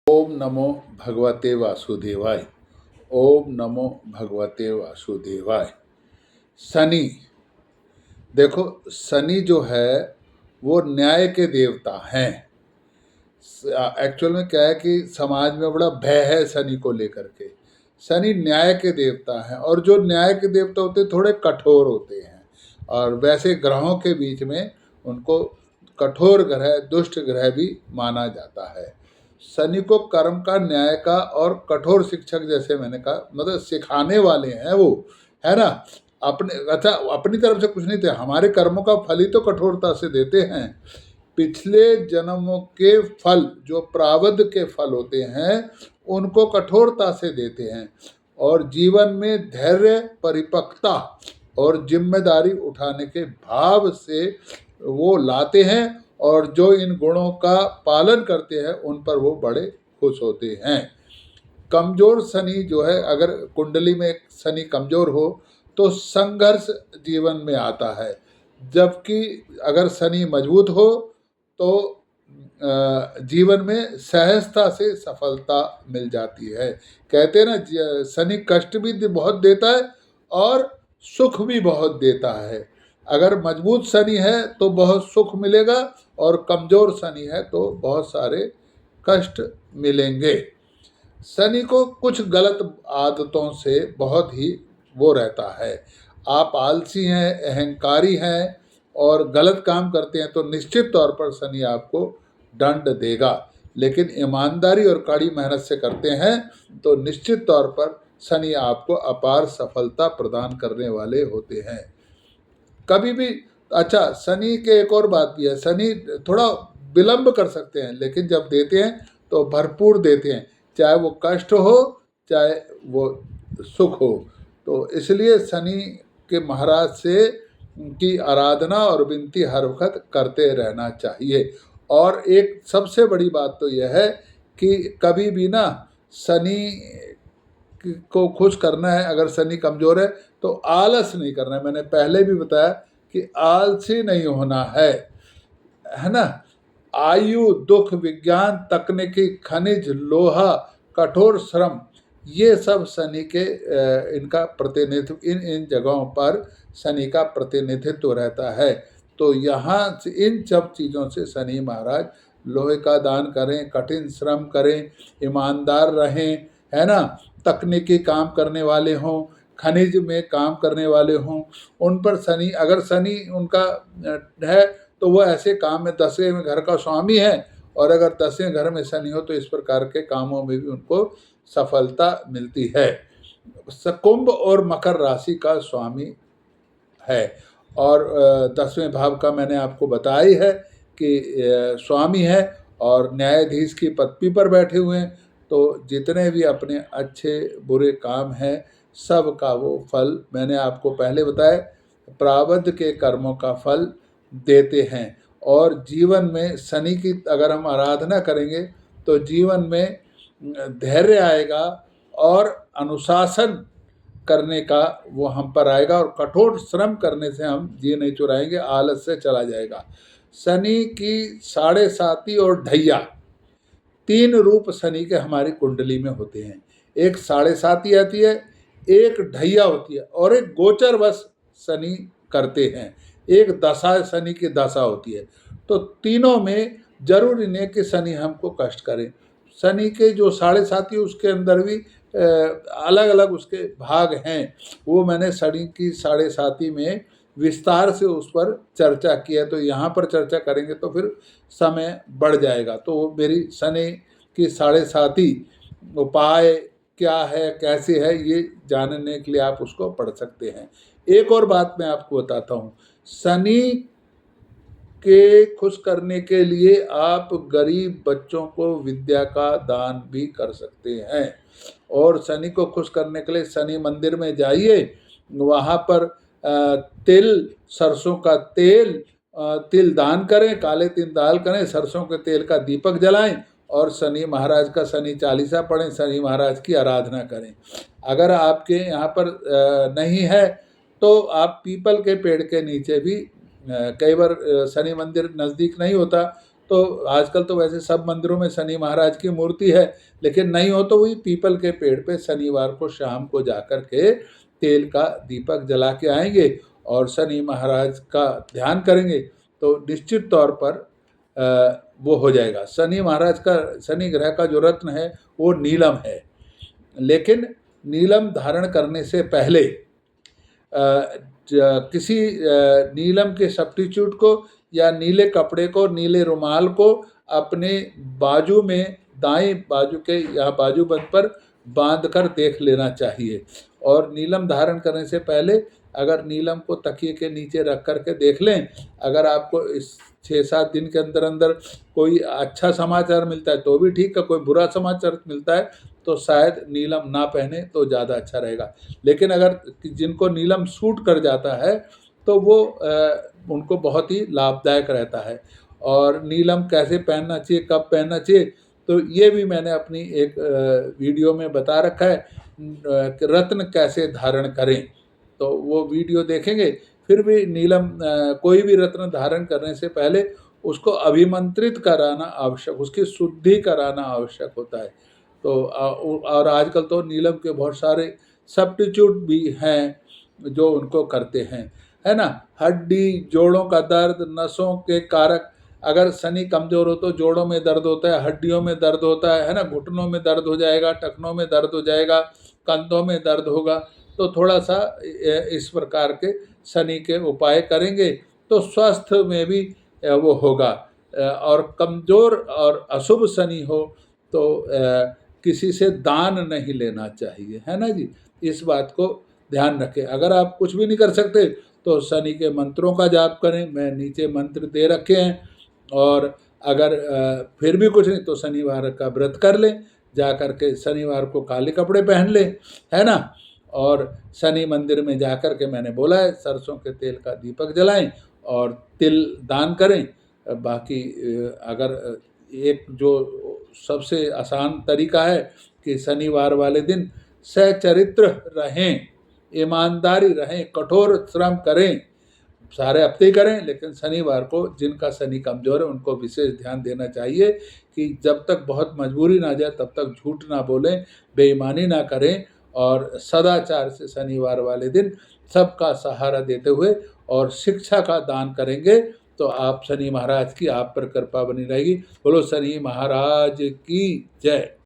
ओम नमो भगवते वासुदेवाय। ओम नमो भगवते वासुदेवाय। शनि, देखो, शनि जो है वो न्याय के देवता हैं। एक्चुअल में क्या है कि समाज में बड़ा भय है शनि को लेकर के। शनि न्याय के देवता हैं और जो न्याय के देवता होते हैं थोड़े कठोर होते हैं, और वैसे ग्रहों के बीच में उनको कठोर ग्रह, दुष्ट ग्रह भी माना जाता है। शनि को कर्म का, न्याय का और कठोर शिक्षक, जैसे मैंने कहा, मतलब सिखाने वाले हैं वो, है ना। अपनी तरफ से कुछ नहीं थे, हमारे कर्मों का फल ही तो कठोरता से देते हैं। पिछले जन्मों के फल, जो प्रारब्ध के फल होते हैं, उनको कठोरता से देते हैं और जीवन में धैर्य, परिपक्वता और जिम्मेदारी उठाने के भाव से वो लाते हैं, और जो इन गुणों का पालन करते हैं उन पर वो बड़े खुश होते हैं। कमजोर शनि जो है, अगर कुंडली में शनि कमजोर हो तो संघर्ष जीवन में आता है, जबकि अगर शनि मजबूत हो तो जीवन में सहजता से सफलता मिल जाती है। कहते हैं ना, शनि कष्ट भी बहुत देता है और सुख भी बहुत देता है। अगर मजबूत शनि है तो बहुत सुख मिलेगा, और कमजोर शनि है तो बहुत सारे कष्ट मिलेंगे। शनि को कुछ गलत आदतों से बहुत ही वो रहता है। आप आलसी हैं, अहंकारी हैं और गलत काम करते हैं तो निश्चित तौर पर शनि आपको दंड देगा, लेकिन ईमानदारी और कड़ी मेहनत से करते हैं तो निश्चित तौर पर शनि आपको अपार सफलता प्रदान करने वाले होते हैं। कभी भी, अच्छा, शनि के एक और बात भी है, शनि थोड़ा विलंब कर सकते हैं, लेकिन जब देते हैं तो भरपूर देते हैं, चाहे वो कष्ट हो चाहे वो सुख हो। तो इसलिए शनि के महाराज से की आराधना और विनती हर वक्त करते रहना चाहिए। और एक सबसे बड़ी बात तो यह है कि कभी भी ना, शनि को खुश करना है, अगर शनि कमजोर है तो आलस नहीं करना है। मैंने पहले भी बताया कि आलसी नहीं होना है ना। आयु, दुख, विज्ञान, तकनीकी, खनिज, लोहा, कठोर श्रम, ये सब शनि के इनका प्रतिनिधित्व, इन जगहों पर शनि का प्रतिनिधित्व रहता है। तो यहाँ से इन सब चीज़ों से शनि महाराज लोहे का दान करें, कठिन श्रम करें, ईमानदार रहें, है ना, तकनीकी काम करने वाले हों, खनिज में काम करने वाले हों, उन पर शनि, अगर शनि उनका है तो वो ऐसे काम में, 10वें में घर का स्वामी है, और अगर 10वें घर में शनि हो तो इस प्रकार के कामों में भी उनको सफलता मिलती है। कुंभ और मकर राशि का स्वामी है, और 10वें भाव का मैंने आपको बताया ही है कि स्वामी है और न्यायाधीश की पदवी पर बैठे हुए हैं। तो जितने भी अपने अच्छे बुरे काम हैं, सब का वो फल मैंने आपको पहले बताया, प्रारब्ध के कर्मों का फल देते हैं। और जीवन में शनि की अगर हम आराधना करेंगे तो जीवन में धैर्य आएगा और अनुशासन करने का वो हम पर आएगा, और कठोर श्रम करने से हम जी नहीं चुराएंगे, आलस से चला जाएगा। शनि की 7.5 और ढैया, 3 रूप शनि के हमारी कुंडली में होते हैं। एक 7.5 आती है, एक ढैया होती है, और एक गोचर वश शनि करते हैं, एक दशा, शनि की दशा होती है। तो तीनों में जरूरी नहीं कि शनि हमको कष्ट करे। शनि के जो 7.5 उसके अंदर भी अलग अलग उसके भाग हैं, वो मैंने शनि की 7.5 में विस्तार से उस पर चर्चा की है, तो यहाँ पर चर्चा करेंगे तो फिर समय बढ़ जाएगा। तो मेरी शनि की 7.5 उपाय क्या है, कैसे है, ये जानने के लिए आप उसको पढ़ सकते हैं। एक और बात मैं आपको बताता हूँ, शनि के खुश करने के लिए आप गरीब बच्चों को विद्या का दान भी कर सकते हैं। और शनि को खुश करने के लिए शनि मंदिर में जाइए, वहाँ पर तिल, सरसों का तेल, तिल दान करें, काले तिल दान करें, सरसों के तेल का दीपक जलाएं और शनि महाराज का शनि चालीसा पढ़ें, शनि महाराज की आराधना करें। अगर आपके यहाँ पर नहीं है तो आप पीपल के पेड़ के नीचे भी, कई बार शनि मंदिर नज़दीक नहीं होता तो आजकल तो वैसे सब मंदिरों में शनि महाराज की मूर्ति है, लेकिन नहीं हो तो वही पीपल के पेड़ पे शनिवार को शाम को जाकर के तेल का दीपक जला के आएंगे और शनि महाराज का ध्यान करेंगे तो निश्चित तौर पर वो हो जाएगा। शनि महाराज का, शनि ग्रह का जो रत्न है वो नीलम है, लेकिन नीलम धारण करने से पहले किसी नीलम के सब्स्टिट्यूट को या नीले कपड़े को, नीले रुमाल को अपने बाजू में, दाएं बाजू के या बाजूबंद पर बांध कर देख लेना चाहिए। और नीलम धारण करने से पहले अगर नीलम को तकिए के नीचे रख कर के देख लें, अगर आपको इस 6-7 दिन के अंदर अंदर कोई अच्छा समाचार मिलता है तो भी ठीक है, कोई बुरा समाचार मिलता है तो शायद नीलम ना पहने तो ज़्यादा अच्छा रहेगा। लेकिन अगर जिनको नीलम सूट कर जाता है तो वो उनको बहुत ही लाभदायक रहता है। और नीलम कैसे पहनना चाहिए, कब पहनना चाहिए, तो ये भी मैंने अपनी एक वीडियो में बता रखा है कि रत्न कैसे धारण करें, तो वो वीडियो देखेंगे। फिर भी नीलम कोई भी रत्न धारण करने से पहले उसको अभिमंत्रित कराना आवश्यक, उसकी शुद्धि कराना आवश्यक होता है। तो और आजकल तो नीलम के बहुत सारे सब्स्टिट्यूट भी हैं जो उनको करते हैं, है ना। हड्डी, जोड़ों का दर्द, नसों के कारक, अगर शनि कमज़ोर हो तो जोड़ों में दर्द होता है, हड्डियों में दर्द होता है ना, घुटनों में दर्द हो जाएगा, टखनों में दर्द हो जाएगा, कंधों में दर्द होगा। तो थोड़ा सा इस प्रकार के शनि के उपाय करेंगे तो स्वास्थ्य में भी वो होगा। और कमज़ोर और अशुभ शनि हो तो किसी से दान नहीं लेना चाहिए, है ना जी। इस बात को ध्यान रखें। अगर आप कुछ भी नहीं कर सकते तो शनि के मंत्रों का जाप करें, मैं नीचे मंत्र दे रखे हैं। और अगर फिर भी कुछ नहीं तो शनिवार का व्रत कर लें, जा कर के शनिवार को काले कपड़े पहन लें, है ना। और शनि मंदिर में जा कर के मैंने बोला है सरसों के तेल का दीपक जलाएं और तिल दान करें। बाकी अगर एक जो सबसे आसान तरीका है कि शनिवार वाले दिन सच्चरित्र रहें, ईमानदारी रहें, कठोर श्रम करें, सारे हफ्ते ही करें, लेकिन शनिवार को जिनका शनि कमज़ोर है उनको विशेष ध्यान देना चाहिए कि जब तक बहुत मजबूरी ना जाए तब तक झूठ ना बोलें, बेईमानी ना करें और सदाचार से शनिवार वाले दिन सबका सहारा देते हुए और शिक्षा का दान करेंगे तो आप शनि महाराज की आप पर कृपा बनी रहेगी। बोलो शनि महाराज की जय।